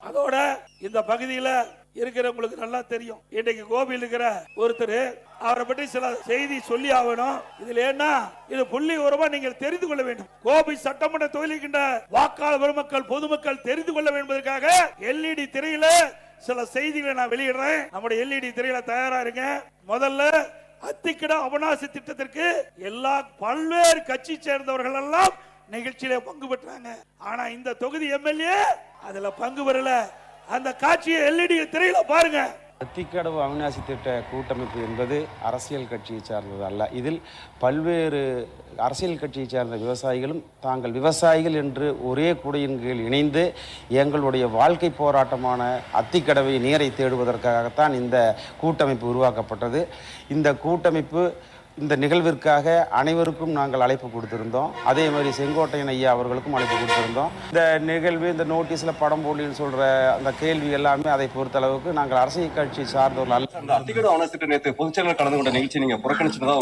அதோட இந்த பகுதியில இருக்கிறவங்களுக்கு நல்லா தெரியும். இன்றைக்கு கோபியில் இருக்கிற ஒருத்தர், அவரை பற்றி சில செய்தி சொல்லி ஆகணும். இதுல என்ன, இது புள்ளி உரமா நீங்கள் தெரிந்து கொள்ள வேண்டும். கோபி சட்டமன்ற தொகுதிக்கின்ற வாக்காளர் பெருமக்கள் பொதுமக்கள் தெரிந்து கொள்ள வேண்டுவதற்காக LED திரையில சில செய்திகளை நான் வெளியிடுறேன். நம்முடைய LED திரையில தயாரா இருங்க. முதல்ல அத்திக்கட அவனாசி திட்டத்திற்கு எல்லா பல்வேறு கட்சி சேர்ந்தவர்கள் எல்லாம் நிகழ்ச்சியில பங்கு பெற்றாங்க. ஆனா இந்த தொகுதி MLA அதுல பங்கு பெறல. அந்த காட்சியை LED திரையில பாருங்க. அத்திக்கடவு அவிநாசி திட்ட கூட்டமைப்பு என்பது அரசியல் கட்சியை சார்ந்தது அல்ல. இதில் பல்வேறு அரசியல் கட்சியை சார்ந்த விவசாயிகளும் தாங்கள் விவசாயிகள் என்று ஒரே குடையின் கீழ் இணைந்து எங்களுடைய வாழ்க்கை போராட்டமான அத்திக்கடவை நீரை தேடுவதற்காகத்தான் இந்த கூட்டமைப்பு உருவாக்கப்பட்டது. இந்த கூட்டமைப்பு இந்த நிகழ்விற்காக அனைவருக்கும் நாங்கள் அழைப்பு கொடுத்திருந்தோம். அதே மாதிரி செங்கோட்டையன் ஐயா அவர்களுக்கும் அழைப்பு கொடுத்திருந்தோம். இந்த நிகழ்வு, இந்த நோட்டீஸில் படம் போடலின்னு சொல்கிற அந்த கேள்வி எல்லாமே அதை பொறுத்தளவுக்கு நாங்கள் அரசியல் கட்சி சார்ந்தவர்கள் அல்ல. அந்த அத்திக்கடவு அவனாசி திட்ட நேற்று பொதுச்செயலாளர் கலந்து கொண்ட நிகழ்ச்சி நீங்கள் புறக்கணிச்சுட்டு தான்